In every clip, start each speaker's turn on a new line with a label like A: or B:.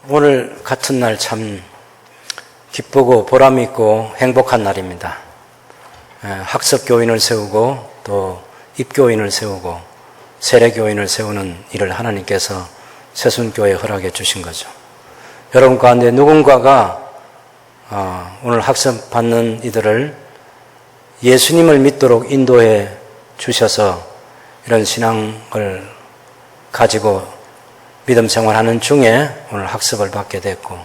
A: 오늘 같은 날 참 기쁘고 보람있고 행복한 날입니다. 학습교인을 세우고 또 입교인을 세우고 세례교인을 세우는 일을 하나님께서 새순교회에 허락해 주신 거죠. 여러분 가운데 누군가가 오늘 학습받는 이들을 예수님을 믿도록 인도해 주셔서 이런 신앙을 가지고 믿음 생활하는 중에 오늘 학습을 받게 됐고,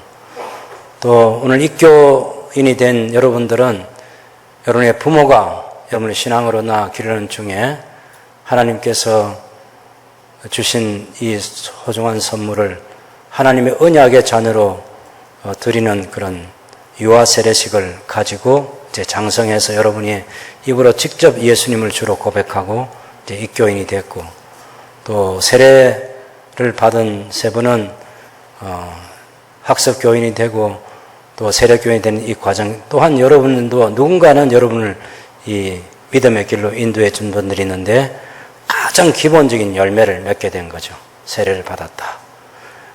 A: 또 오늘 입교인이 된 여러분들은 여러분의 부모가 여러분의 신앙으로 기르는 중에 하나님께서 주신 이 소중한 선물을 하나님의 언약의 자녀로 드리는 그런 유아 세례식을 가지고 이제 장성해서 여러분이 입으로 직접 예수님을 주로 고백하고 이제 입교인이 됐고, 또 세례를 받은 세 분은 학습교인이 되고 또 세례교인이 되는 이 과정 또한 여러분도 누군가는 여러분을 이 믿음의 길로 인도해 준 분들이 있는데 가장 기본적인 열매를 맺게 된 거죠. 세례를 받았다.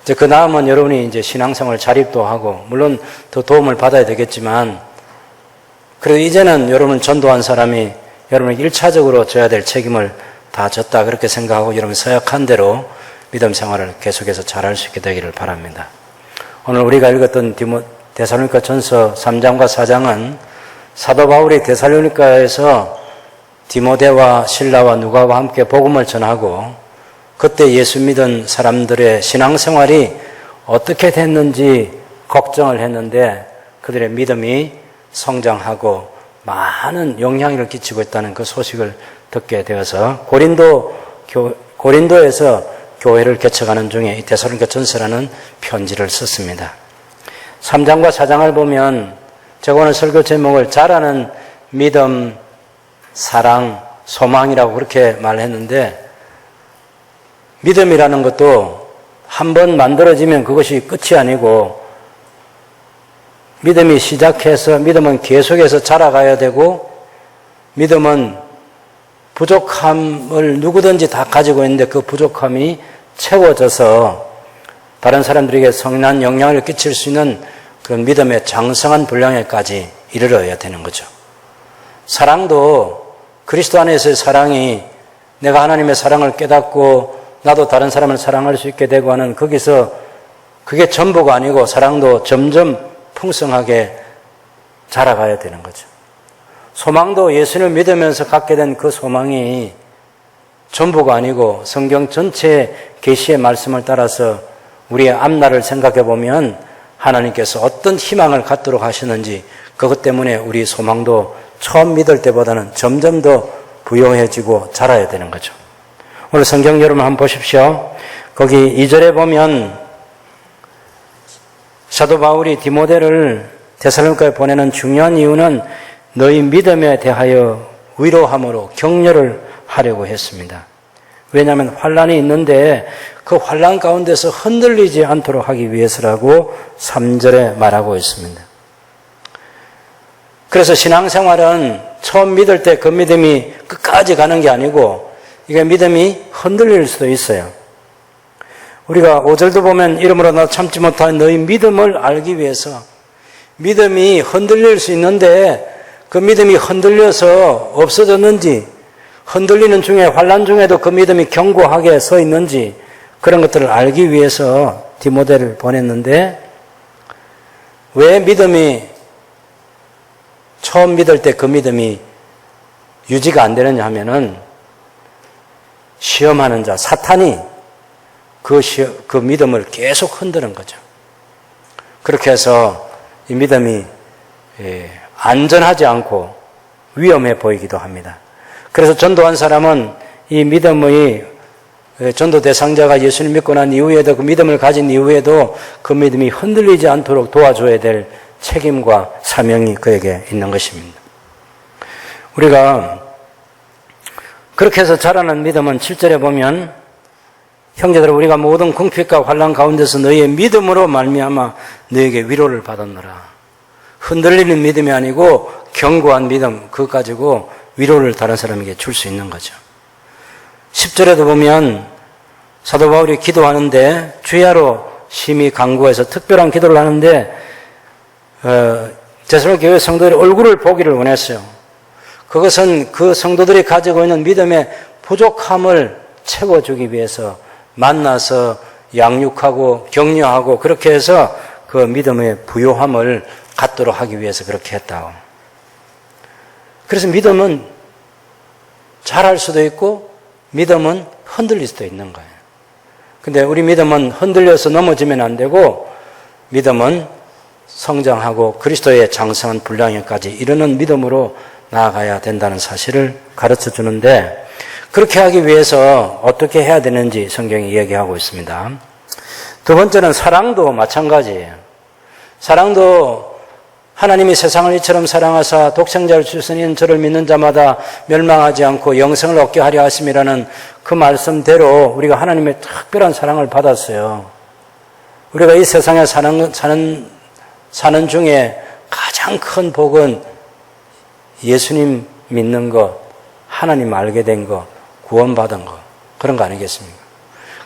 A: 이제 그 다음은 여러분이 이제 신앙생활 자립도 하고 물론 더 도움을 받아야 되겠지만, 그리고 이제는 여러분을 전도한 사람이 여러분을 1차적으로 져야 될 책임을 다 졌다 그렇게 생각하고 여러분 서약한 대로 믿음 생활을 계속해서 잘할 수 있게 되기를 바랍니다. 오늘 우리가 읽었던 데살로니가 전서 3장과 4장은 사도 바울이 데살로니가에서 디모데와 실라와 누가와 함께 복음을 전하고 그때 예수 믿은 사람들의 신앙생활이 어떻게 됐는지 걱정을 했는데 그들의 믿음이 성장하고 많은 영향을 끼치고 있다는 그 소식을 듣게 되어서 고린도에서 교회를 개척하는 중에 이 데살로니가 전서라는 편지를 썼습니다. 3장과 4장을 보면 제가 오늘 설교 제목을 자라는 믿음, 사랑, 소망이라고 그렇게 말했는데, 믿음이라는 것도 한번 만들어지면 그것이 끝이 아니고 믿음이 시작해서 믿음은 계속해서 자라가야 되고, 믿음은 부족함을 누구든지 다 가지고 있는데 그 부족함이 채워져서 다른 사람들에게 성난 영향을 끼칠 수 있는 그런 믿음의 장성한 분량에까지 이르러야 되는 거죠. 사랑도 그리스도 안에서의 사랑이 내가 하나님의 사랑을 깨닫고 나도 다른 사람을 사랑할 수 있게 되고 하는 거기서 그게 전부가 아니고 사랑도 점점 풍성하게 자라가야 되는 거죠. 소망도 예수님을 믿으면서 갖게 된 그 소망이 전부가 아니고 성경 전체의 계시의 말씀을 따라서 우리의 앞날을 생각해 보면 하나님께서 어떤 희망을 갖도록 하시는지 그것 때문에 우리 소망도 처음 믿을 때보다는 점점 더 부요해지고 자라야 되는 거죠. 오늘 성경 여러분 한번 보십시오. 거기 2절에 보면 사도 바울이 디모데를 데살로니가에 보내는 중요한 이유는 너희 믿음에 대하여 위로함으로 격려를 하려고 했습니다. 왜냐하면 환난이 있는데 그 환난 가운데서 흔들리지 않도록 하기 위해서라고 3절에 말하고 있습니다. 그래서 신앙생활은 처음 믿을 때 그 믿음이 끝까지 가는 게 아니고 이게 믿음이 흔들릴 수도 있어요. 우리가 5절도 보면 이러므로 나 참지 못한 너희 믿음을 알기 위해서, 믿음이 흔들릴 수 있는데 그 믿음이 흔들려서 없어졌는지, 흔들리는 중에 환난 중에도 그 믿음이 견고하게 서 있는지 그런 것들을 알기 위해서 디모데를 보냈는데, 왜 믿음이 처음 믿을 때 그 믿음이 유지가 안 되느냐 하면은 시험하는 자 사탄이 그 믿음을 계속 흔드는 거죠. 그렇게 해서 이 믿음이 안전하지 않고 위험해 보이기도 합니다. 그래서 전도한 사람은 이 믿음의 전도 대상자가 예수님 믿고 난 이후에도 그 믿음을 가진 이후에도 그 믿음이 흔들리지 않도록 도와줘야 될 책임과 사명이 그에게 있는 것입니다. 우리가 그렇게 해서 자라는 믿음은 7절에 보면 형제들 우리가 모든 궁핍과 환난 가운데서 너희의 믿음으로 말미암아 너희에게 위로를 받았노라. 흔들리는 믿음이 아니고 견고한 믿음, 그것 가지고 위로를 다른 사람에게 줄 수 있는 거죠. 10절에도 보면 사도 바울이 기도하는데 주야로 심히 간구해서 특별한 기도를 하는데 데살로니가 교회 성도들의 얼굴을 보기를 원했어요. 그것은 그 성도들이 가지고 있는 믿음의 부족함을 채워주기 위해서 만나서 양육하고 격려하고 그렇게 해서 그 믿음의 부요함을 갖도록 하기 위해서 그렇게 했다고. 그래서 믿음은 잘할 수도 있고 믿음은 흔들릴 수도 있는 거예요. 근데 우리 믿음은 흔들려서 넘어지면 안 되고 믿음은 성장하고 그리스도의 장성한 분량에까지 이르는 믿음으로 나아가야 된다는 사실을 가르쳐 주는데 그렇게 하기 위해서 어떻게 해야 되는지 성경이 이야기하고 있습니다. 두 번째는 사랑도 마찬가지예요. 사랑도 하나님이 세상을 이처럼 사랑하사 독생자를 주시니 저를 믿는 자마다 멸망하지 않고 영생을 얻게 하려 하심이라는 그 말씀대로 우리가 하나님의 특별한 사랑을 받았어요. 우리가 이 세상에 사는 중에 가장 큰 복은 예수님 믿는 것, 하나님 알게 된 것, 구원받은 것, 그런 거 아니겠습니까?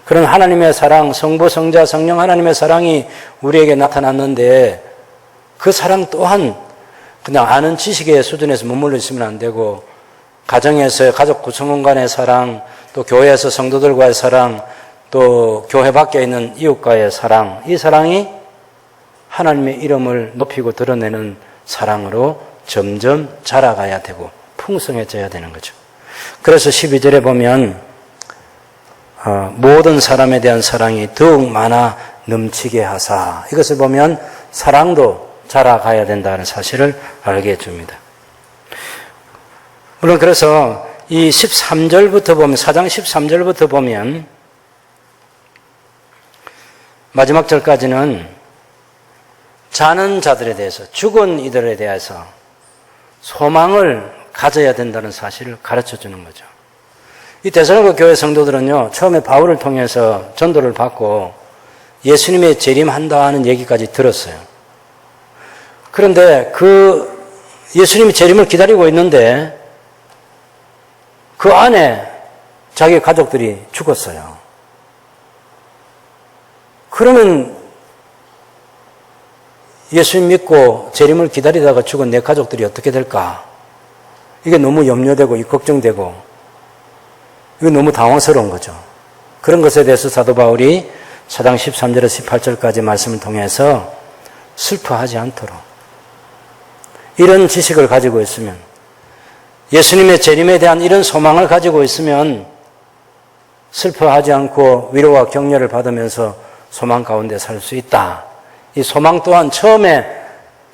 A: 그런 하나님의 사랑, 성부, 성자, 성령 하나님의 사랑이 우리에게 나타났는데 그 사랑 또한 그냥 아는 지식의 수준에서 머물러 있으면 안 되고 가정에서의 가족 구성원 간의 사랑, 또 교회에서 성도들과의 사랑, 또 교회 밖에 있는 이웃과의 사랑, 이 사랑이 하나님의 이름을 높이고 드러내는 사랑으로 점점 자라가야 되고 풍성해져야 되는 거죠. 그래서 12절에 보면 모든 사람에 대한 사랑이 더욱 많아 넘치게 하사, 이것을 보면 사랑도 자라가야 된다는 사실을 알게 해줍니다. 물론 그래서 이 13절부터 보면, 4장 13절부터 보면 마지막 절까지는 자는 자들에 대해서, 죽은 이들에 대해서 소망을 가져야 된다는 사실을 가르쳐 주는 거죠. 이 데살로니가 교회 성도들은요, 처음에 바울을 통해서 전도를 받고 예수님의 재림한다 하는 얘기까지 들었어요. 그런데 그 예수님이 재림을 기다리고 있는데 그 안에 자기 가족들이 죽었어요. 그러면 예수님 믿고 재림을 기다리다가 죽은 내 가족들이 어떻게 될까? 이게 너무 염려되고 걱정되고 이거 너무 당황스러운 거죠. 그런 것에 대해서 사도 바울이 4장 13절에서 18절까지 말씀을 통해서 슬퍼하지 않도록, 이런 지식을 가지고 있으면, 예수님의 재림에 대한 이런 소망을 가지고 있으면 슬퍼하지 않고 위로와 격려를 받으면서 소망 가운데 살 수 있다. 이 소망 또한 처음에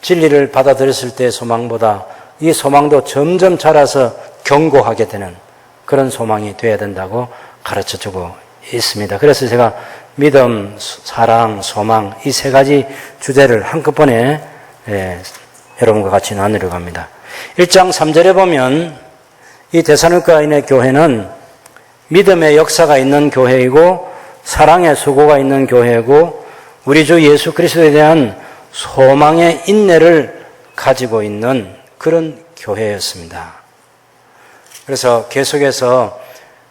A: 진리를 받아들였을 때의 소망보다 이 소망도 점점 자라서 견고하게 되는 그런 소망이 되어야 된다고 가르쳐주고 있습니다. 그래서 제가 믿음, 사랑, 소망, 이 세 가지 주제를 한꺼번에 여러분과 같이 나누려고 합니다. 1장 3절에 보면 이 데살로니가인의 교회는 믿음의 역사가 있는 교회이고 사랑의 수고가 있는 교회이고 우리 주 예수 그리스도에 대한 소망의 인내를 가지고 있는 그런 교회였습니다. 그래서 계속해서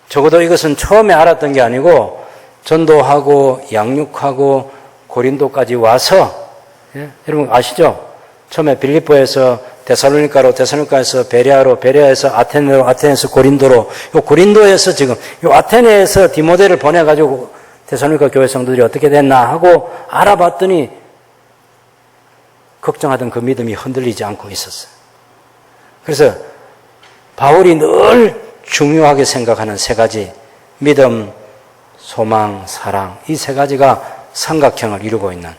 A: 적어도 이것은 처음에 알았던 게 아니고 전도하고 양육하고 고린도까지 와서, 여러분 아시죠? 처음에 빌립보에서 데살로니가로, 데살로니가에서 베레아로, 베레아에서 아테네로, 아테네에서 고린도로, 요 고린도에서 지금 요 아테네에서 디모데를 보내가지고 데살로니가 교회 성도들이 어떻게 됐나 하고 알아봤더니 걱정하던 그 믿음이 흔들리지 않고 있었어요. 그래서 바울이 늘 중요하게 생각하는 세 가지, 믿음, 소망, 사랑, 이 세 가지가 삼각형을 이루고 있는,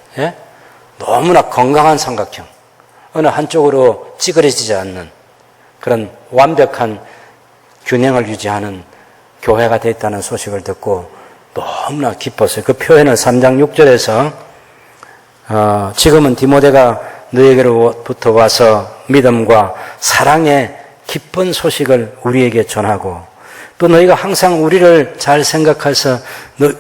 A: 너무나 건강한 삼각형, 어느 한쪽으로 찌그러지지 않는 그런 완벽한 균형을 유지하는 교회가 되었다는 소식을 듣고 너무나 기뻤어요. 그 표현을 3장 6절에서 지금은 디모데가 너에게로부터 와서 믿음과 사랑의 기쁜 소식을 우리에게 전하고 또 너희가 항상 우리를 잘 생각해서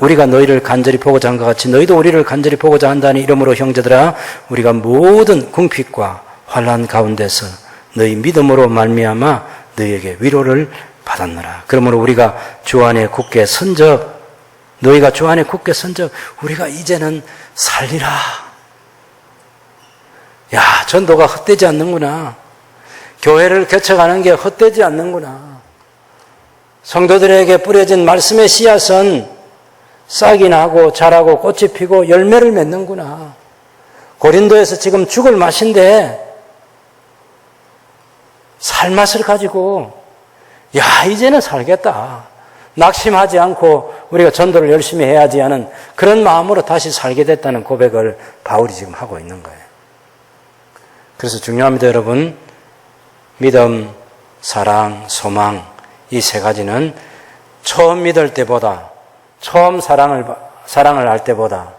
A: 우리가 너희를 간절히 보고자 한 것 같이 너희도 우리를 간절히 보고자 한다니 이러므로 형제들아 우리가 모든 궁핍과 환난 가운데서 너희 믿음으로 말미암아 너희에게 위로를 받았노라. 그러므로 우리가 주 안에 굳게 선저 너희가 주 안에 굳게 선적 우리가 이제는 살리라. 야, 전도가 헛되지 않는구나. 교회를 개척하는 게 헛되지 않는구나. 성도들에게 뿌려진 말씀의 씨앗은 싹이 나고 자라고 꽃이 피고 열매를 맺는구나. 고린도에서 지금 죽을 맛인데 살맛을 가지고 야, 이제는 살겠다. 낙심하지 않고 우리가 전도를 열심히 해야지 하는 그런 마음으로 다시 살게 됐다는 고백을 바울이 지금 하고 있는 거예요. 그래서 중요합니다, 여러분. 믿음, 사랑, 소망 이 세 가지는 처음 믿을 때보다 처음 사랑을 할 때보다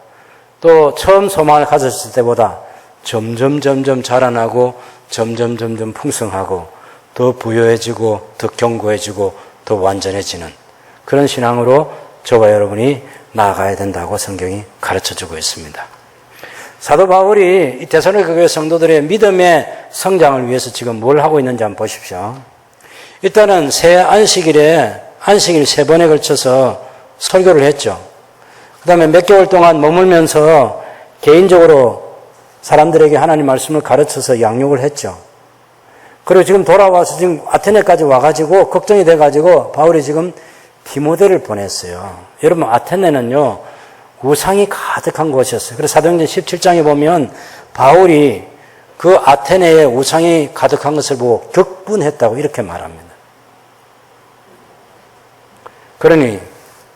A: 또 처음 소망을 가졌을 때보다 점점 자라나고 점점 풍성하고 더 부유해지고 더 견고해지고 더 완전해지는 그런 신앙으로 저와 여러분이 나아가야 된다고 성경이 가르쳐주고 있습니다. 사도 바울이 이 데살로니가 교회 성도들의 믿음의 성장을 위해서 지금 뭘 하고 있는지 한번 보십시오. 일단은 새 안식일 3번에 걸쳐서 설교를 했죠. 그 다음에 몇 개월 동안 머물면서 개인적으로 사람들에게 하나님 말씀을 가르쳐서 양육을 했죠. 그리고 지금 돌아와서 지금 아테네까지 와가지고 걱정이 돼가지고 바울이 지금 디모데를 보냈어요. 여러분, 아테네는요, 우상이 가득한 곳이었어요. 그래서 사도행전 17장에 보면 바울이 그 아테네에 우상이 가득한 것을 보고 격분했다고 이렇게 말합니다. 그러니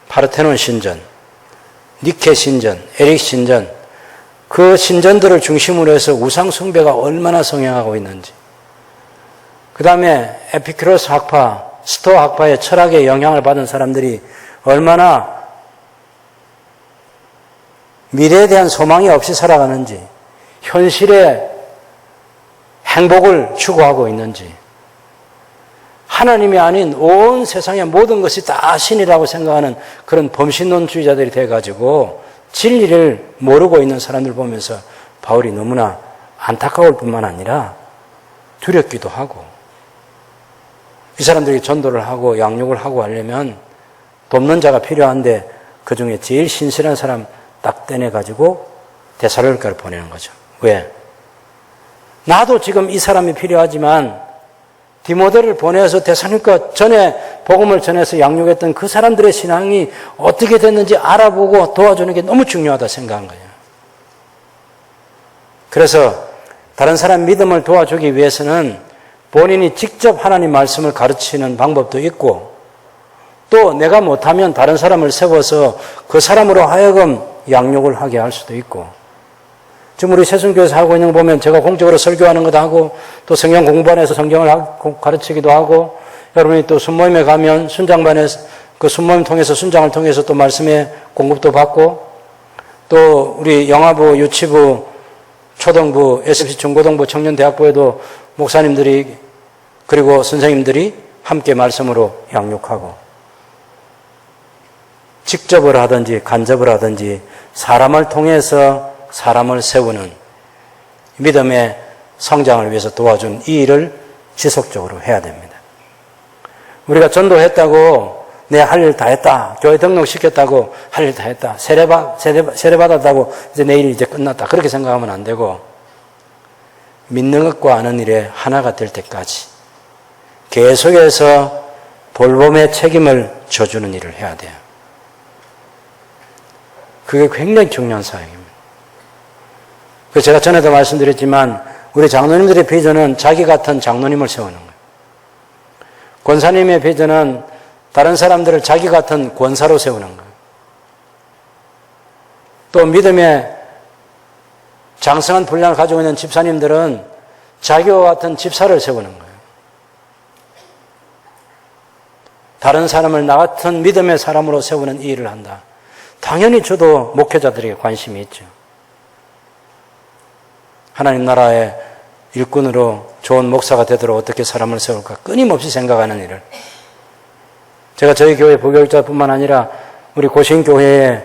A: 파르테논 신전, 니케 신전, 에릭 신전, 그 신전들을 중심으로 해서 우상 숭배가 얼마나 성행하고 있는지, 그 다음에 에피큐로스 학파, 스토아 학파의 철학에 영향을 받은 사람들이 얼마나 미래에 대한 소망이 없이 살아가는지, 현실의 행복을 추구하고 있는지, 하나님이 아닌 온 세상의 모든 것이 다 신이라고 생각하는 그런 범신론주의자들이 돼가지고 진리를 모르고 있는 사람들 보면서 바울이 너무나 안타까울 뿐만 아니라 두렵기도 하고, 이 사람들이 전도를 하고 양육을 하고 하려면 돕는 자가 필요한데 그 중에 제일 신실한 사람 딱 떼내가지고 데살로니가를 보내는 거죠. 왜? 나도 지금 이 사람이 필요하지만 디모데를 보내서 데살로니가 전에 복음을 전해서 양육했던 그 사람들의 신앙이 어떻게 됐는지 알아보고 도와주는 게 너무 중요하다 생각한 거예요. 그래서 다른 사람 믿음을 도와주기 위해서는 본인이 직접 하나님 말씀을 가르치는 방법도 있고, 또 내가 못하면 다른 사람을 세워서 그 사람으로 하여금 양육을 하게 할 수도 있고, 지금 우리 새순교에서 하고 있는 거 보면 제가 공적으로 설교하는 것도 하고, 또 성경 공부반에서 성경을 가르치기도 하고, 여러분이 또 순모임에 가면 순장반에서 그 순모임 통해서 순장을 통해서 또 말씀의 공급도 받고, 또 우리 영화부, 유치부, 초등부, SFC 중고등부, 청년대학부에도 목사님들이 그리고 선생님들이 함께 말씀으로 양육하고, 직접을 하든지 간접을 하든지 사람을 통해서 사람을 세우는 믿음의 성장을 위해서 도와준 이 일을 지속적으로 해야 됩니다. 우리가 전도했다고 내 할 일 다 했다, 교회 등록시켰다고 할 일 다 했다, 세례 받았다고 이제 내일 이제 끝났다, 그렇게 생각하면 안 되고, 믿는 것과 아는 일에 하나가 될 때까지 계속해서 돌봄의 책임을 져주는 일을 해야 돼요. 그게 굉장히 중요한 사역입니다. 그래서 제가 전에도 말씀드렸지만 우리 장로님들의 비전은 자기 같은 장로님을 세우는 거예요. 권사님의 비전은 다른 사람들을 자기 같은 권사로 세우는 거예요. 또 믿음의 장성한 분량을 가지고 있는 집사님들은 자기와 같은 집사를 세우는 거예요. 다른 사람을 나 같은 믿음의 사람으로 세우는 이 일을 한다. 당연히 저도 목회자들에게 관심이 있죠. 하나님 나라의 일꾼으로 좋은 목사가 되도록 어떻게 사람을 세울까 끊임없이 생각하는 일을, 제가 저희 교회 부교육자뿐만 아니라 우리 고신교회의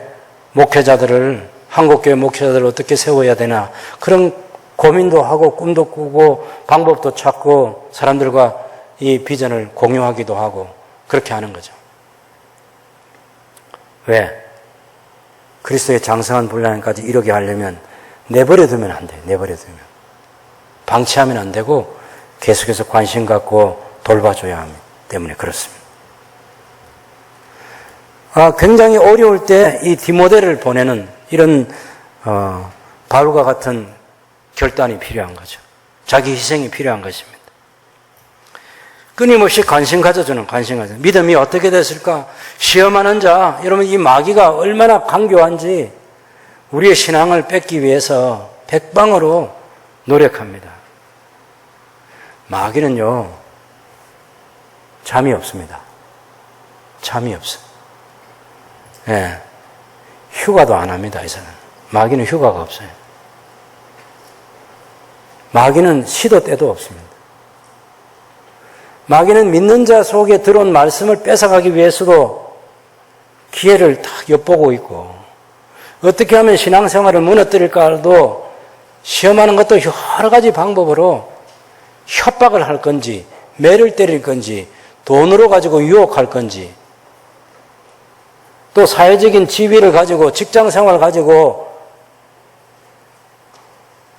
A: 목회자들을, 한국교회 목회자들을 어떻게 세워야 되나 그런 고민도 하고 꿈도 꾸고 방법도 찾고 사람들과 이 비전을 공유하기도 하고 그렇게 하는 거죠. 왜? 그리스도의 장성한 분량까지 이르게 하려면 내버려두면 안 돼요. 내버려두면. 방치하면 안 되고 계속해서 관심 갖고 돌봐줘야 하기 때문에 그렇습니다. 굉장히 어려울 때 이 디모데를 보내는 이런 바울과 같은 결단이 필요한 거죠. 자기 희생이 필요한 것입니다. 끊임없이 관심 가져주는 믿음이 어떻게 됐을까? 시험하는 자, 여러분 이 마귀가 얼마나 강교한지 우리의 신앙을 뺏기 위해서 백방으로 노력합니다. 마귀는요, 잠이 없습니다. 잠이 없어요. 예. 휴가도 안 합니다, 이 사람. 마귀는 휴가가 없어요. 마귀는 시도 때도 없습니다. 마귀는 믿는 자 속에 들어온 말씀을 뺏어가기 위해서도 기회를 딱 엿보고 있고, 어떻게 하면 신앙생활을 무너뜨릴까도 시험하는 것도 여러 가지 방법으로 협박을 할 건지, 매를 때릴 건지, 돈으로 가지고 유혹할 건지, 또 사회적인 지위를 가지고 직장생활을 가지고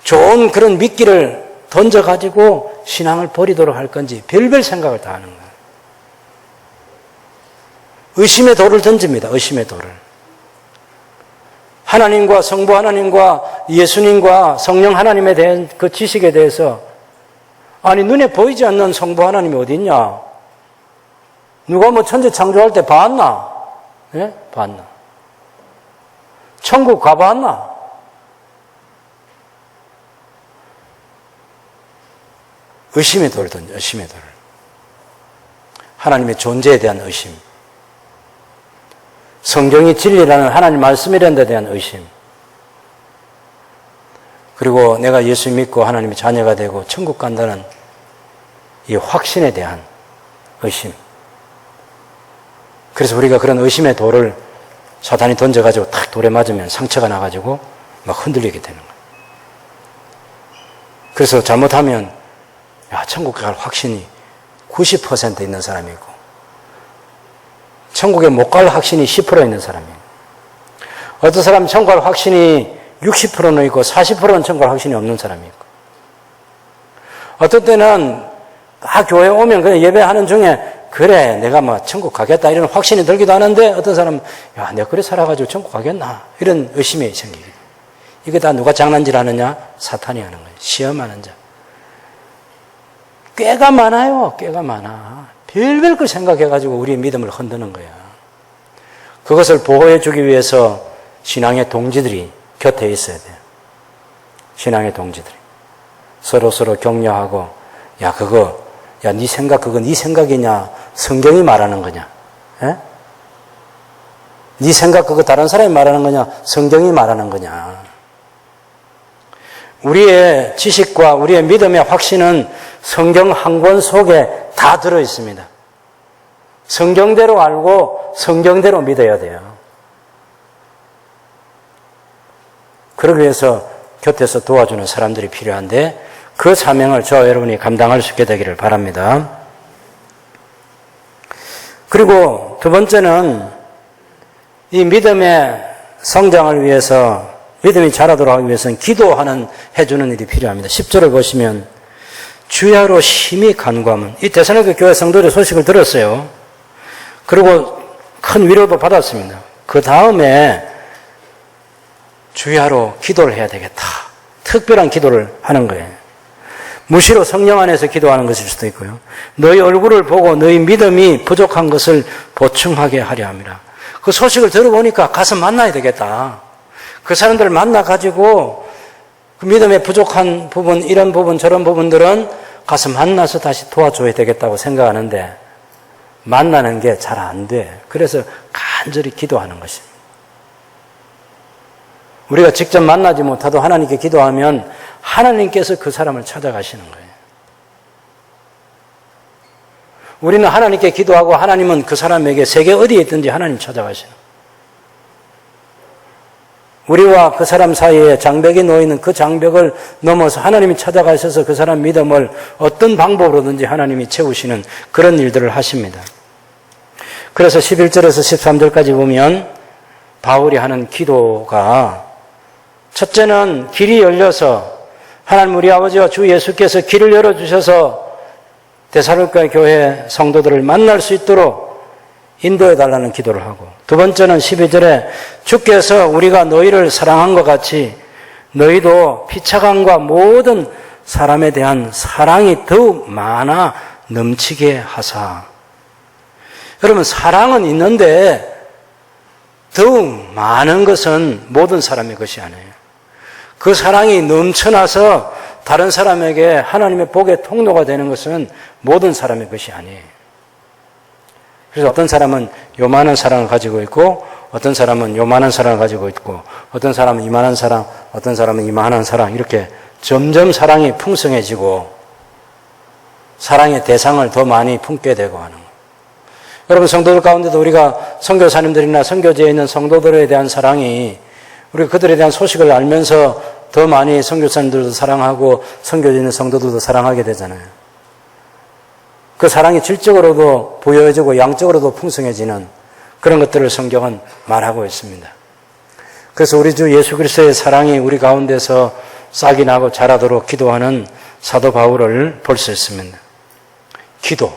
A: 좋은 그런 미끼를 던져가지고 신앙을 버리도록 할 건지 별별 생각을 다 하는 거예요. 의심의 돌을 던집니다. 의심의 돌을. 하나님과 성부 하나님과 예수님과 성령 하나님에 대한 그 지식에 대해서 아니 눈에 보이지 않는 성부 하나님이 어디 있냐? 누가 뭐 천지 창조할 때 봤나? 예? 봤나? 천국 가봤나? 의심의 돌을 던져, 의심의 돌을. 하나님의 존재에 대한 의심. 성경이 진리라는 하나님 말씀이라는 데 대한 의심. 그리고 내가 예수 믿고 하나님의 자녀가 되고 천국 간다는 이 확신에 대한 의심. 그래서 우리가 그런 의심의 돌을 사탄이 던져가지고 탁 돌에 맞으면 상처가 나가지고 막 흔들리게 되는 거예요. 그래서 잘못하면 천국 갈 확신이 90% 있는 사람이 있고 천국에 못 갈 확신이 10% 있는 사람이 있고 어떤 사람은 천국 갈 확신이 60%는 있고 40%는 천국 갈 확신이 없는 사람이 있고 어떤 때는 교회 오면 그냥 예배하는 중에 그래 내가 뭐 천국 가겠다 이런 확신이 들기도 하는데 어떤 사람은 내가 그래 살아가지고 천국 가겠나 이런 의심이 생기게 돼요. 이게 다 누가 장난질 하느냐? 사탄이 하는 거예요. 시험하는 자. 꽤가 많아요. 꽤가 많아. 별별 걸 생각해가지고 우리의 믿음을 흔드는 거야. 그것을 보호해주기 위해서 신앙의 동지들이 곁에 있어야 돼요. 신앙의 동지들이. 서로 격려하고 네 생각 그거 네 생각이냐? 성경이 말하는 거냐? 예? 네 생각 그거 다른 사람이 말하는 거냐? 성경이 말하는 거냐? 우리의 지식과 우리의 믿음의 확신은 성경 한 권 속에 다 들어 있습니다. 성경대로 알고 성경대로 믿어야 돼요. 그러기 위해서 곁에서 도와주는 사람들이 필요한데 그 사명을 저와 여러분이 감당할 수 있게 되기를 바랍니다. 그리고 두 번째는 이 믿음의 성장을 위해서 믿음이 자라도록 하기 위해서는 해주는 일이 필요합니다. 10절을 보시면 주야로 심히 간구하면 이 데살로니가 교회 성도들의 소식을 들었어요. 그리고 큰 위로도 받았습니다. 그 다음에 주야로 기도를 해야 되겠다. 특별한 기도를 하는 거예요. 무시로 성령 안에서 기도하는 것일 수도 있고요. 너희 얼굴을 보고 너희 믿음이 부족한 것을 보충하게 하려 함이라. 그 소식을 들어보니까 가서 만나야 되겠다. 그 사람들을 만나가지고 그 믿음에 부족한 부분, 이런 부분, 저런 부분들은 가서 만나서 다시 도와줘야 되겠다고 생각하는데 만나는 게 잘 안 돼. 그래서 간절히 기도하는 것입니다. 우리가 직접 만나지 못하도 하나님께 기도하면 하나님께서 그 사람을 찾아가시는 거예요. 우리는 하나님께 기도하고 하나님은 그 사람에게 세계 어디에 있든지 하나님 찾아가시는 거예요. 우리와 그 사람 사이에 장벽이 놓이는 그 장벽을 넘어서 하나님이 찾아가셔서 그 사람 믿음을 어떤 방법으로든지 하나님이 채우시는 그런 일들을 하십니다. 그래서 11절에서 13절까지 보면 바울이 하는 기도가 첫째는 길이 열려서 하나님 우리 아버지와 주 예수께서 길을 열어주셔서 데살로니가 교회 성도들을 만날 수 있도록 인도해 달라는 기도를 하고, 두 번째는 12절에 주께서 우리가 너희를 사랑한 것 같이 너희도 피차감과 모든 사람에 대한 사랑이 더욱 많아 넘치게 하사. 여러분, 사랑은 있는데 더욱 많은 것은 모든 사람의 것이 아니에요. 그 사랑이 넘쳐나서 다른 사람에게 하나님의 복의 통로가 되는 것은 모든 사람의 것이 아니에요. 그래서 어떤 사람은 요만한 사랑을 가지고 있고, 어떤 사람은 요만한 사랑을 가지고 있고, 어떤 사람은 이만한 사랑, 어떤 사람은 이만한 사랑, 이렇게 점점 사랑이 풍성해지고 사랑의 대상을 더 많이 품게 되고 하는 거예요. 여러분, 성도들 가운데도 우리가 선교사님들이나 선교지에 있는 성도들에 대한 사랑이, 우리가 그들에 대한 소식을 알면서 더 많이 선교사님들도 사랑하고 선교지에 있는 성도들도 사랑하게 되잖아요. 그 사랑이 질적으로도 부여해지고 양적으로도 풍성해지는 그런 것들을 성경은 말하고 있습니다. 그래서 우리 주 예수 그리스도의 사랑이 우리 가운데서 싹이 나고 자라도록 기도하는 사도 바울을 볼 수 있습니다. 기도.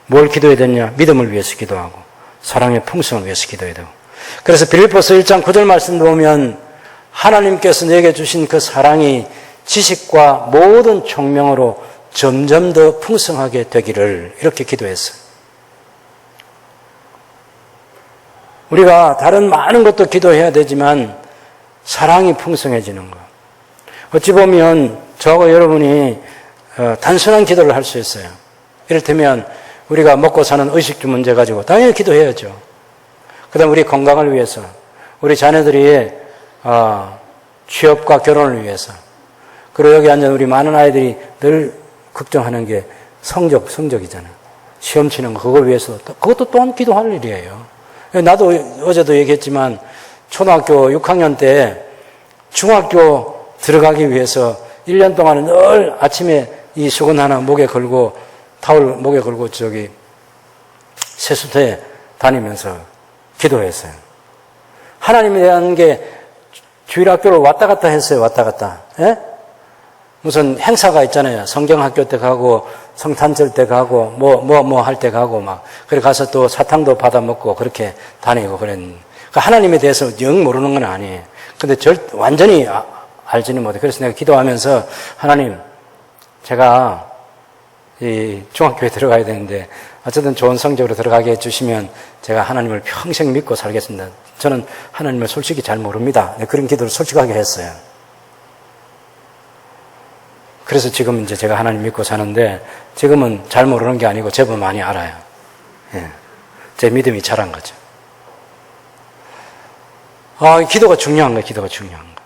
A: 뭘 기도해야 되냐? 믿음을 위해서 기도하고 사랑의 풍성을 위해서 기도해야 되고. 그래서 빌립보서 1장 9절 말씀도 보면 하나님께서 내게 주신 그 사랑이 지식과 모든 총명으로 점점 더 풍성하게 되기를, 이렇게 기도했어요. 우리가 다른 많은 것도 기도해야 되지만 사랑이 풍성해지는 것. 어찌 보면 저하고 여러분이 단순한 기도를 할 수 있어요. 이를테면 우리가 먹고 사는 의식주 문제 가지고 당연히 기도해야죠. 그 다음에 우리 건강을 위해서, 우리 자녀들이 취업과 결혼을 위해서, 그리고 여기 앉은 우리 많은 아이들이 늘 걱정하는 게 성적이잖아요. 시험 치는 거, 그걸 위해서, 그것도 또한 기도할 일이에요. 나도 어제도 얘기했지만 초등학교 6학년 때 중학교 들어가기 위해서 1년 동안은 늘 아침에 이 수건 하나 목에 걸고 타올 목에 걸고 세수대에 다니면서 기도했어요. 하나님에 대한 게 주일학교를 왔다 갔다 했어요. 왔다 갔다. 예? 무슨 행사가 있잖아요. 성경학교 때 가고 성탄절 때 가고 뭐 할 때 가고 막 그래 가서 또 사탕도 받아 먹고 그렇게 다니고 그랬는데, 그러니까 하나님에 대해서 영 모르는 건 아니에요. 근데 완전히 알지는 못해. 그래서 내가 기도하면서 하나님, 제가 이 중학교에 들어가야 되는데 어쨌든 좋은 성적으로 들어가게 해주시면 제가 하나님을 평생 믿고 살겠습니다. 저는 하나님을 솔직히 잘 모릅니다. 그런 기도를 솔직하게 했어요. 그래서 지금 이제 제가 하나님 믿고 사는데 지금은 잘 모르는 게 아니고 제법 많이 알아요. 예. 제 믿음이 자란 거죠. 기도가 중요한 거예요. 기도가 중요한 거.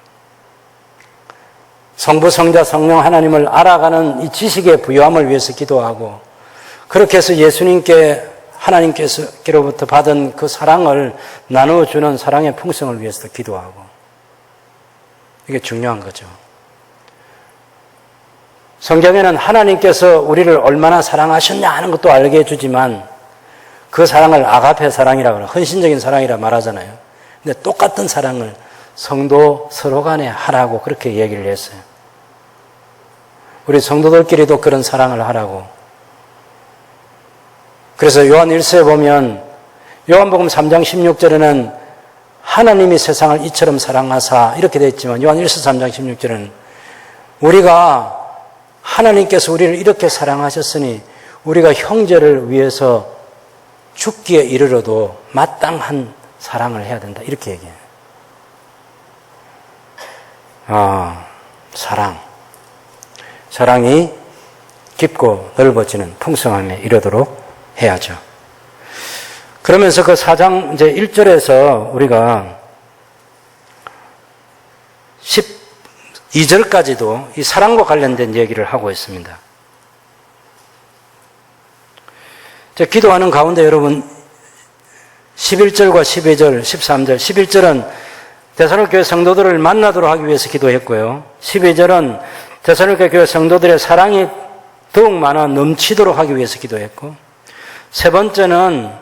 A: 성부, 성자, 성령 하나님을 알아가는 이 지식의 부요함을 위해서 기도하고, 그렇게 해서 예수님께 하나님께로부터 받은 그 사랑을 나누어주는 사랑의 풍성을 위해서도 기도하고, 이게 중요한 거죠. 성경에는 하나님께서 우리를 얼마나 사랑하셨냐 하는 것도 알게 해주지만 그 사랑을 아가페 사랑이라고 하고 헌신적인 사랑이라 말하잖아요. 근데 똑같은 사랑을 성도 서로 간에 하라고 그렇게 얘기를 했어요. 우리 성도들끼리도 그런 사랑을 하라고. 그래서 요한 1서에 보면 요한복음 3장 16절에는 하나님이 세상을 이처럼 사랑하사 이렇게 되어 있지만 요한 1서 3장 16절에는 우리가 하나님께서 우리를 이렇게 사랑하셨으니 우리가 형제를 위해서 죽기에 이르러도 마땅한 사랑을 해야 된다. 이렇게 얘기해요. 사랑이 깊고 넓어지는 풍성함에 이르도록 해야죠. 그러면서 그 4장 이제 1절에서 우리가 12절까지도 이 사랑과 관련된 얘기를 하고 있습니다. 기도하는 가운데 여러분 11절과 12절, 13절, 11절은 데살로니가 교회 성도들을 만나도록 하기 위해서 기도했고요. 12절은 데살로니가 교회 성도들의 사랑이 더욱 많아 넘치도록 하기 위해서 기도했고, 세 번째는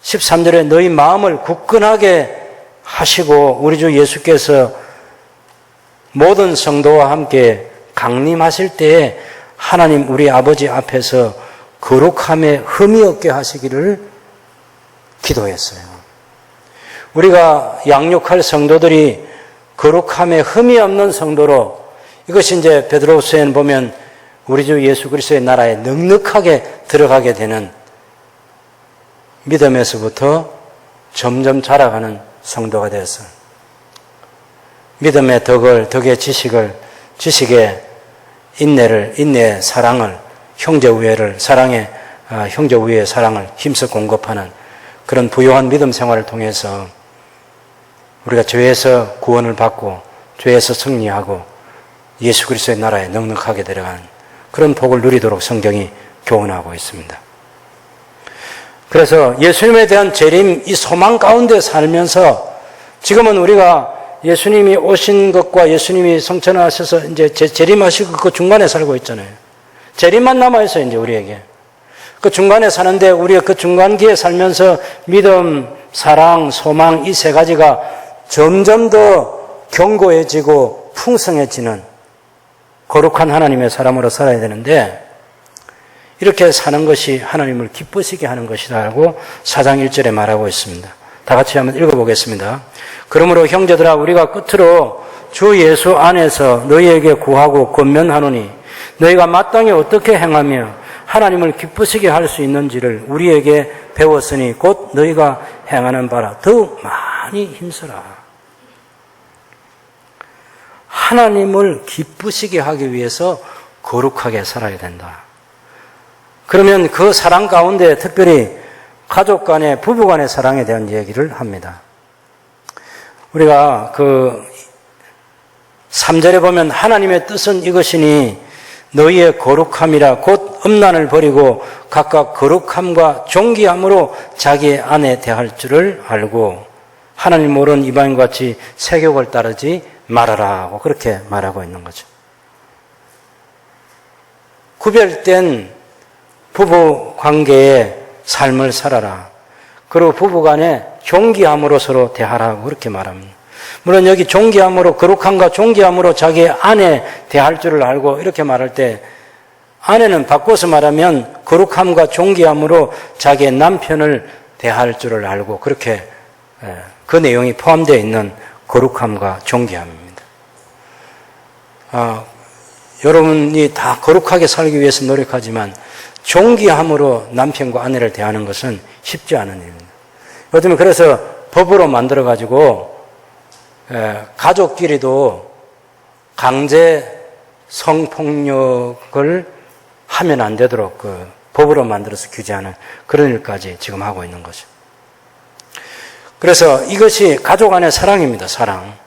A: 13절에 너희 마음을 굳건하게 하시고 우리 주 예수께서 모든 성도와 함께 강림하실 때에 하나님 우리 아버지 앞에서 거룩함에 흠이 없게 하시기를 기도했어요. 우리가 양육할 성도들이 거룩함에 흠이 없는 성도로, 이것이 이제 베드로후서에는 보면 우리 주 예수 그리스도의 나라에 넉넉하게 들어가게 되는 믿음에서부터 점점 자라가는 성도가 되었어요. 믿음의 덕의 지식을, 지식의 인내의 사랑을, 형제 우애의 사랑을 힘써 공급하는 그런 부요한 믿음 생활을 통해서 우리가 죄에서 구원을 받고 죄에서 승리하고 예수 그리스도의 나라에 넉넉하게 들어가는 그런 복을 누리도록 성경이 교훈하고 있습니다. 그래서 예수님에 대한 재림, 이 소망 가운데 살면서 지금은 우리가 예수님이 오신 것과 예수님이 성천하셔서 이제 재림하시고 그 중간에 살고 있잖아요. 재림만 남아있어요, 이제 우리에게. 그 중간에 사는데 우리가 그 중간기에 살면서 믿음, 사랑, 소망 이 세 가지가 점점 더 견고해지고 풍성해지는 거룩한 하나님의 사람으로 살아야 되는데 이렇게 사는 것이 하나님을 기쁘시게 하는 것이라고 4장 1절에 말하고 있습니다. 다 같이 한번 읽어보겠습니다. 그러므로 형제들아 우리가 끝으로 주 예수 안에서 너희에게 구하고 권면하노니 너희가 마땅히 어떻게 행하며 하나님을 기쁘시게 할 수 있는지를 우리에게 배웠으니 곧 너희가 행하는 바라 더욱 많이 힘쓰라. 하나님을 기쁘시게 하기 위해서 거룩하게 살아야 된다. 그러면 그 사랑 가운데 특별히 가족 간의, 부부 간의 사랑에 대한 얘기를 합니다. 우리가 3절에 보면 하나님의 뜻은 이것이니 너희의 거룩함이라 곧 음란을 버리고 각각 거룩함과 존귀함으로 자기의 아내 대할 줄을 알고 하나님 모르는 이방인같이 세욕을 따르지 말아라 하고 그렇게 말하고 있는 거죠. 구별된 부부 관계의 삶을 살아라. 그리고 부부간에 존귀함으로 서로 대하라고 그렇게 말합니다. 물론 여기 존귀함으로, 거룩함과 존귀함으로 자기의 아내 대할 줄을 알고 이렇게 말할 때 아내는 바꿔서 말하면 거룩함과 존귀함으로 자기의 남편을 대할 줄을 알고 그렇게 그 내용이 포함되어 있는 거룩함과 존귀함입니다. 여러분이 다 거룩하게 살기 위해서 노력하지만 존귀함으로 남편과 아내를 대하는 것은 쉽지 않은 일입니다. 요즘에 그래서 법으로 만들어가지고 가족끼리도 강제 성폭력을 하면 안 되도록 법으로 만들어서 규제하는 그런 일까지 지금 하고 있는 거죠. 그래서 이것이 가족 안의 사랑입니다. 사랑.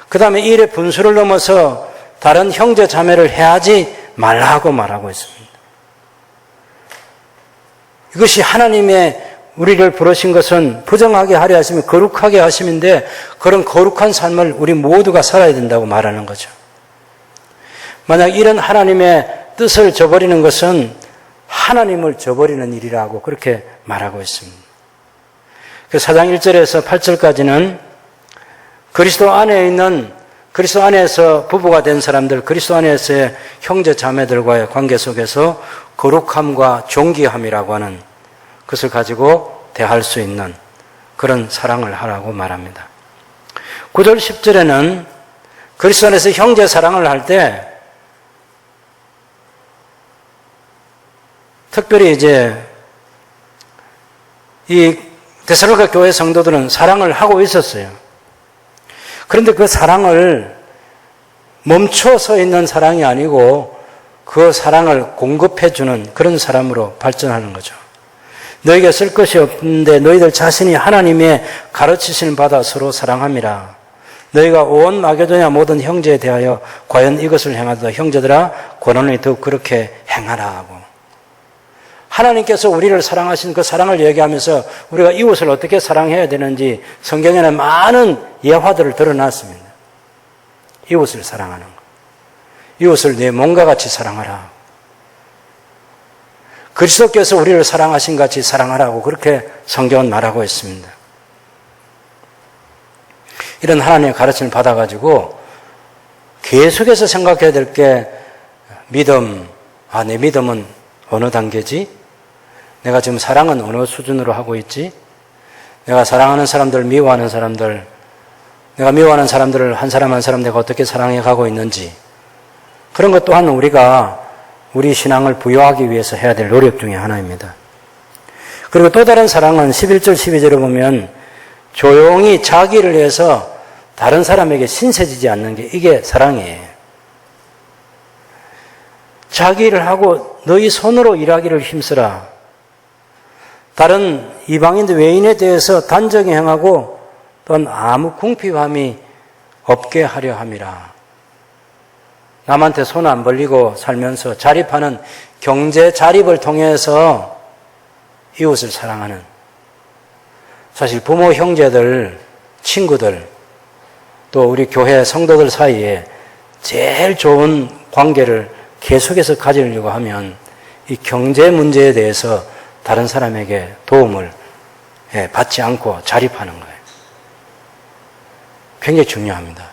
A: 그 다음에 이 일의 분수를 넘어서 다른 형제 자매를 해하지 말라고 말하고 있습니다. 이것이 하나님의 우리를 부르신 것은 부정하게 하려 하시면 거룩하게 하심인데 그런 거룩한 삶을 우리 모두가 살아야 된다고 말하는 거죠. 만약 이런 하나님의 뜻을 저버리는 것은 하나님을 저버리는 일이라고 그렇게 말하고 있습니다. 그 4장 1절에서 8절까지는 그리스도 안에서 부부가 된 사람들, 그리스도 안에서의 형제 자매들과의 관계 속에서 거룩함과 존귀함이라고 하는 것을 가지고 대할 수 있는 그런 사랑을 하라고 말합니다. 9절 10절에는 그리스도 안에서 형제 사랑을 할 때 특별히 이제 이 데살로니가 교회 성도들은 사랑을 하고 있었어요. 그런데 그 사랑을 멈춰서 있는 사랑이 아니고 그 사랑을 공급해주는 그런 사람으로 발전하는 거죠. 너희가 쓸 것이 없는데 너희들 자신이 하나님의 가르치심을 받아 서로 사랑함이라. 너희가 온 마게도냐 모든 형제에 대하여 과연 이것을 행하도다. 형제들아 권한이 더욱 그렇게 행하라 하고. 하나님께서 우리를 사랑하신 그 사랑을 얘기하면서 우리가 이웃을 어떻게 사랑해야 되는지 성경에는 많은 예화들을 드러놨습니다. 이웃을 사랑하는 것. 이웃을 내 몸과 같이 사랑하라. 그리스도께서 우리를 사랑하신 같이 사랑하라고 그렇게 성경은 말하고 있습니다. 이런 하나님의 가르침을 받아가지고 계속해서 생각해야 될 게 믿음. 아, 내 믿음은 어느 단계지? 내가 지금 사랑은 어느 수준으로 하고 있지? 내가 사랑하는 사람들, 미워하는 사람들, 내가 미워하는 사람들을 한 사람 한 사람 내가 어떻게 사랑해 가고 있는지, 그런 것 또한 우리가 우리 신앙을 부여하기 위해서 해야 될 노력 중에 하나입니다. 그리고 또 다른 사랑은 11절 12절에 보면 조용히 자기를 위해서 다른 사람에게 신세지지 않는 게 이게 사랑이에요. 자기 일을 하고 너희 손으로 일하기를 힘쓰라. 다른 이방인들 외인에 대해서 단정히 행하고 또한 아무 궁핍함이 없게 하려 함이라. 남한테 손 안 벌리고 살면서 자립하는 경제 자립을 통해서 이웃을 사랑하는, 사실 부모, 형제들, 친구들, 또 우리 교회 성도들 사이에 제일 좋은 관계를 계속해서 가지려고 하면 이 경제 문제에 대해서 다른 사람에게 도움을 받지 않고 자립하는 거예요. 굉장히 중요합니다.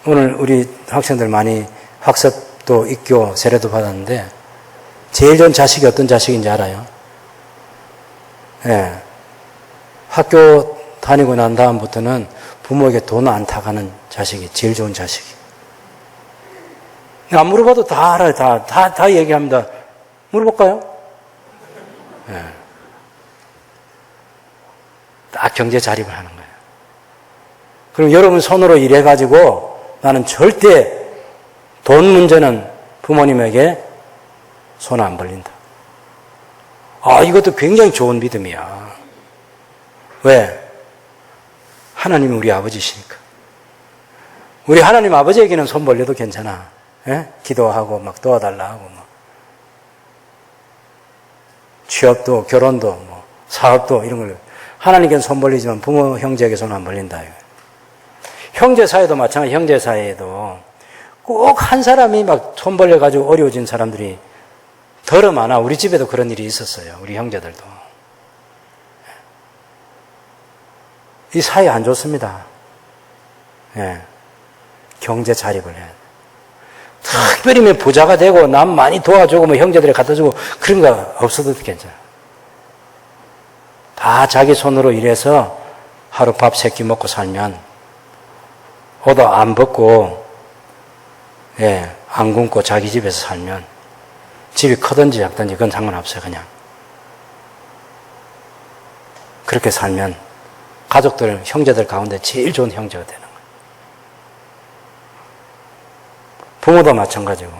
A: 오늘 우리 학생들 많이 학습도 입교 세례도 받았는데 제일 좋은 자식이 어떤 자식인지 알아요? 학교 다니고 난 다음부터는 부모에게 돈 안 타가는 자식이 제일 좋은 자식이. 안 물어봐도 다 알아요. 다 얘기합니다. 물어볼까요? 딱 경제 자립을 하는 거예요. 그럼 여러분 손으로 일해가지고 나는 절대 돈 문제는 부모님에게 손 안 벌린다. 아, 이것도 굉장히 좋은 믿음이야. 왜? 하나님이 우리 아버지시니까. 우리 하나님 아버지에게는 손 벌려도 괜찮아. 기도하고 막 도와달라 하고 막. 취업도 결혼도 뭐 사업도 이런 걸 하나님께는 손 벌리지만 부모 형제에게 손 안 벌린다. 형제 사이도 마찬가지. 형제 사이에도 꼭 한 사람이 막 손 벌려가지고 어려워진 사람들이 더러 많아. 우리 집에도 그런 일이 있었어요. 우리 형제들도. 이 사이 안 좋습니다. 경제 자립을 해야 돼. 특별히 뭐 부자가 되고 남 많이 도와주고 뭐 형제들이 갖다 주고 그런 거 없어도 괜찮아. 다 자기 손으로 일해서 하루 밥 3끼 먹고 살면 옷도 안 벗고 안 굶고 자기 집에서 살면 집이 크든지 작든지 그건 상관없어요. 그냥 그렇게 살면 가족들, 형제들 가운데 제일 좋은 형제가 되는 거예요. 부모도 마찬가지고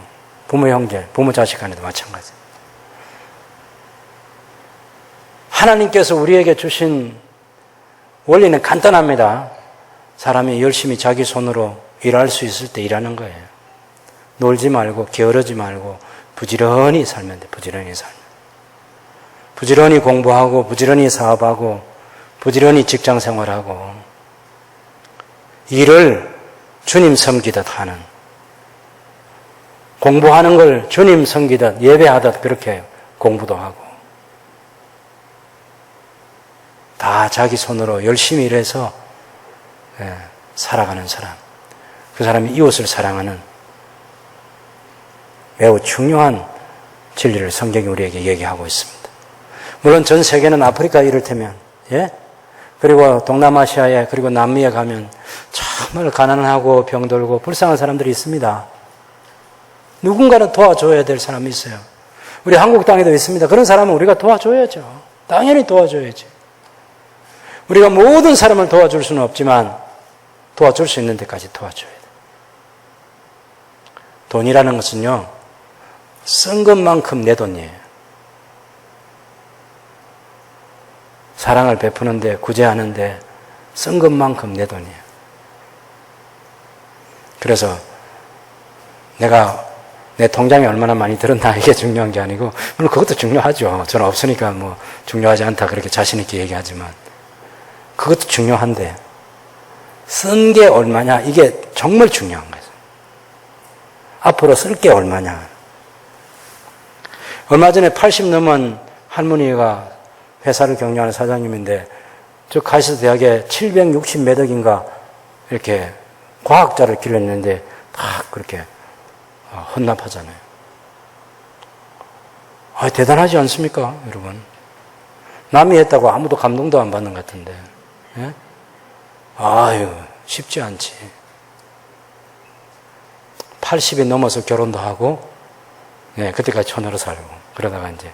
A: 부모 형제, 부모 자식 간에도 마찬가지. 하나님께서 우리에게 주신 원리는 간단합니다. 사람이 열심히 자기 손으로 일할 수 있을 때 일하는 거예요. 놀지 말고 게으르지 말고 부지런히 살면 돼. 부지런히 살면. 부지런히 공부하고 부지런히 사업하고 부지런히 직장 생활하고 일을 주님 섬기듯 하는, 공부하는 걸 주님 섬기듯 예배하듯 그렇게 공부도 하고 다 자기 손으로 열심히 일해서 살아가는 사람, 그 사람이 이웃을 사랑하는 매우 중요한 진리를 성경이 우리에게 얘기하고 있습니다. 물론 전 세계는 아프리카 이를테면 그리고 동남아시아에 그리고 남미에 가면 정말 가난하고 병들고 불쌍한 사람들이 있습니다. 누군가는 도와줘야 될 사람이 있어요. 우리 한국 땅에도 있습니다. 그런 사람은 우리가 도와줘야죠. 당연히 도와줘야지. 우리가 모든 사람을 도와줄 수는 없지만 도와줄 수 있는 데까지 도와줘야 돼. 돈이라는 것은요, 쓴 것만큼 내 돈이에요. 사랑을 베푸는데, 구제하는데 쓴 것만큼 내 돈이에요. 그래서 내가 내 통장에 얼마나 많이 들었나 이게 중요한 게 아니고, 물론 그것도 중요하죠. 저는 없으니까 뭐 중요하지 않다 그렇게 자신 있게 얘기하지만 그것도 중요한데 쓴 게 얼마냐 이게 정말 중요한 거예요. 앞으로 쓸 게 얼마냐. 얼마 전에 80 넘은 할머니가 회사를 경영하는 사장님인데 저 카이스트 대학에 760 몇 억인가 이렇게 과학자를 길렀는데 딱 그렇게 헌납하잖아요. 대단하지 않습니까, 여러분? 남이 했다고 아무도 감동도 안 받는 것 같은데. 예? 아유, 쉽지 않지. 80이 넘어서 결혼도 하고, 예, 그때까지 처녀로 살고, 그러다가 이제,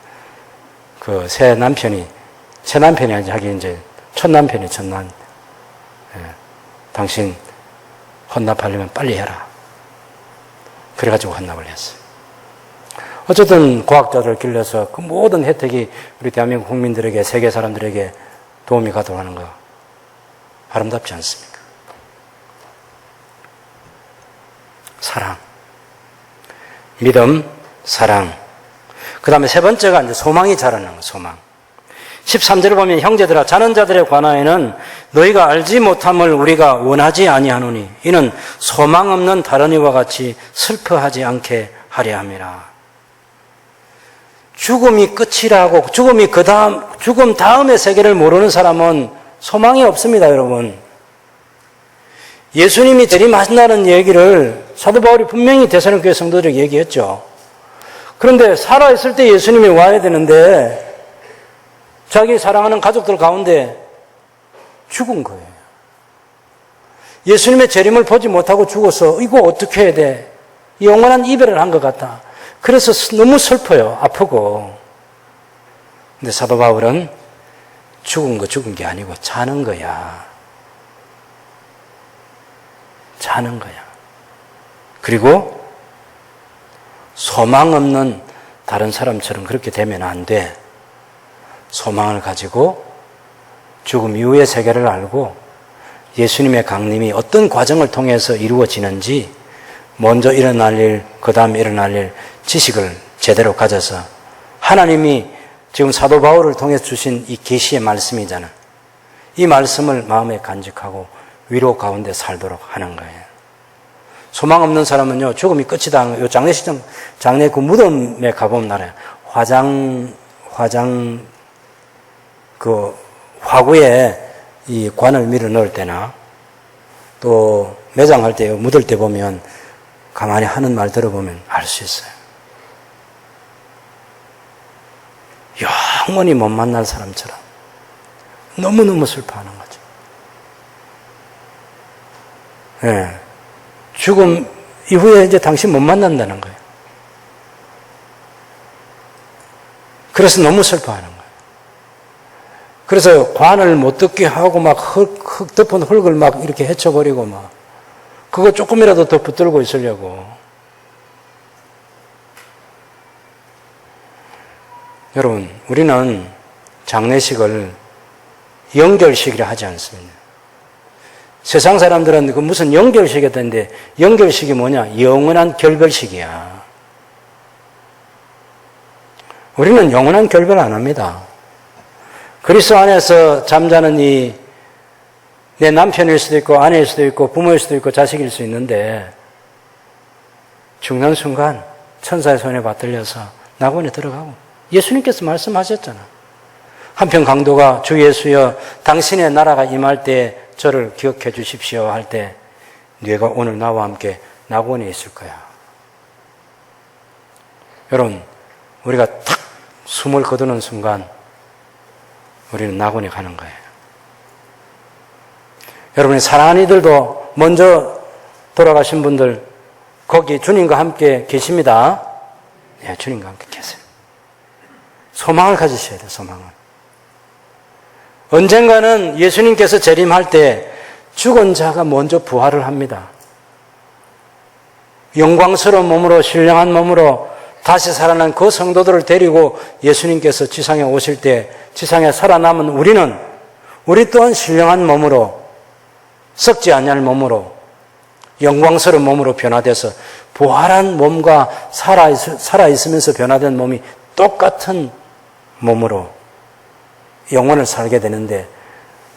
A: 새 남편이 하긴 이제, 첫 남편이 예, 당신 헌납하려면 빨리 해라. 그래가지고 헌납을 했어요. 어쨌든 과학자를 길러서 그 모든 혜택이 우리 대한민국 국민들에게, 세계 사람들에게 도움이 가도록 하는 거 아름답지 않습니까? 사랑. 믿음, 사랑. 그 다음에 세 번째가 이제 소망이 자라는 거, 소망. 13절을 보면 형제들아 자는 자들에 관하여는 너희가 알지 못함을 우리가 원하지 아니하노니 이는 소망 없는 다른 이와 같이 슬퍼하지 않게 하려 함이라. 죽음이 끝이라고 죽음 다음의 세계를 모르는 사람은 소망이 없습니다, 여러분. 예수님이 재림하신다는 얘기를 사도 바울이 분명히 데살로니가 성도들에게 얘기했죠. 그런데 살아있을 때 예수님이 와야 되는데 자기 사랑하는 가족들 가운데 죽은 거예요. 예수님의 재림을 보지 못하고 죽어서 이거 어떻게 해야 돼? 영원한 이별을 한 것 같다. 그래서 너무 슬퍼요. 아프고. 근데 사도 바울은 죽은 게 아니고 자는 거야. 자는 거야. 그리고 소망 없는 다른 사람처럼 그렇게 되면 안 돼. 소망을 가지고 죽음 이후의 세계를 알고 예수님의 강림이 어떤 과정을 통해서 이루어지는지 먼저 일어날 일, 그 다음 일어날 일 지식을 제대로 가져서 하나님이 지금 사도 바울을 통해서 주신 이 계시의 말씀이잖아. 이 말씀을 마음에 간직하고 위로 가운데 살도록 하는 거예요. 소망 없는 사람은요, 죽음이 끝이다. 요 장례 그 무덤에 가보면 알아요. 화구에 이 관을 밀어 넣을 때나 또 매장할 때, 묻을 때 보면 가만히 하는 말 들어보면 알 수 있어요. 영원히 못 만날 사람처럼 너무너무 슬퍼하는 거죠. 예. 죽음 이후에 이제 당신 못 만난다는 거예요. 그래서 너무 슬퍼하는 거예요. 그래서 관을 못 듣게 하고 막 흙 덮은 흙을 막 이렇게 헤쳐버리고 막 그거 조금이라도 더 붙들고 있으려고. 여러분, 우리는 장례식을 연결식이라 하지 않습니다. 세상 사람들은 그 무슨 연결식이 있던데 연결식이 뭐냐? 영원한 결별식이야. 우리는 영원한 결별 안 합니다. 그리스도 안에서 잠자는 내 남편일 수도 있고 아내일 수도 있고 부모일 수도 있고 자식일 수 있는데 죽는 순간 천사의 손에 받들려서 낙원에 들어가고 예수님께서 말씀하셨잖아. 한편 강도가 주 예수여 당신의 나라가 임할 때 저를 기억해 주십시오 할 때 네가 오늘 나와 함께 낙원에 있을 거야. 여러분, 우리가 탁 숨을 거두는 순간 우리는 낙원에 가는 거예요. 여러분이 사랑하는 이들도 먼저 돌아가신 분들 거기 주님과 함께 계십니다. 네, 주님과 함께 계세요. 소망을 가지셔야 돼요. 소망을. 언젠가는 예수님께서 재림할 때 죽은 자가 먼저 부활을 합니다. 영광스러운 몸으로 신령한 몸으로 다시 살아난 그 성도들을 데리고 예수님께서 지상에 오실 때 지상에 살아남은 우리 또한 신령한 몸으로 썩지 않을 몸으로 영광스러운 몸으로 변화돼서 부활한 몸과 살아있으면서 변화된 몸이 똑같은 몸으로 영원을 살게 되는데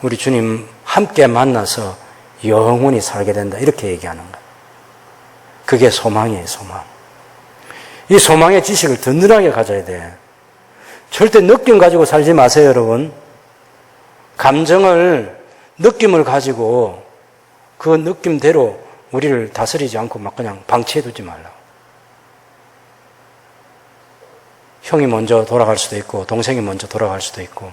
A: 우리 주님 함께 만나서 영원히 살게 된다. 이렇게 얘기하는 거예요. 그게 소망이에요, 소망. 이 소망의 지식을 든든하게 가져야 돼. 절대 느낌 가지고 살지 마세요, 여러분. 감정을, 느낌을 가지고 그 느낌대로 우리를 다스리지 않고 막 그냥 방치해두지 말라. 형이 먼저 돌아갈 수도 있고 동생이 먼저 돌아갈 수도 있고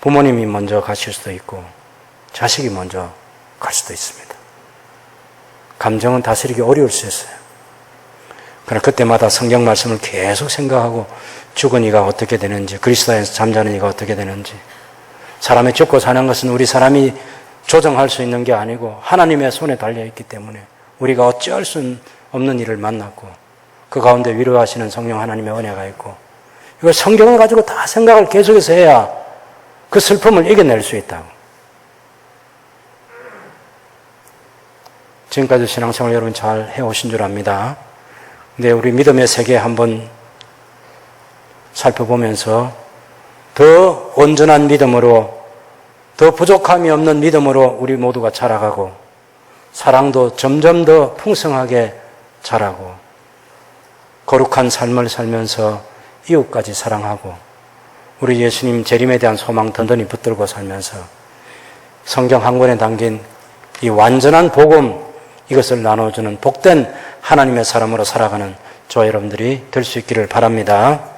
A: 부모님이 먼저 가실 수도 있고 자식이 먼저 갈 수도 있습니다. 감정은 다스리기 어려울 수 있어요. 그러나 그때마다 성경 말씀을 계속 생각하고 죽은 이가 어떻게 되는지, 그리스도 안에서 잠자는 이가 어떻게 되는지, 사람이 죽고 사는 것은 우리 사람이 조정할 수 있는 게 아니고 하나님의 손에 달려있기 때문에 우리가 어찌할 수 없는 일을 만났고 그 가운데 위로하시는 성령 하나님의 은혜가 있고, 이걸 성경을 가지고 다 생각을 계속해서 해야 그 슬픔을 이겨낼 수 있다고. 지금까지 신앙생활 여러분 잘 해오신 줄 압니다. 근데 우리 믿음의 세계 한번 살펴보면서 더 온전한 믿음으로, 더 부족함이 없는 믿음으로 우리 모두가 자라가고 사랑도 점점 더 풍성하게 자라고 거룩한 삶을 살면서 이웃까지 사랑하고 우리 예수님 재림에 대한 소망 든든히 붙들고 살면서 성경 한 권에 담긴 이 완전한 복음, 이것을 나눠주는 복된 하나님의 사람으로 살아가는 저와 여러분들이 될 수 있기를 바랍니다.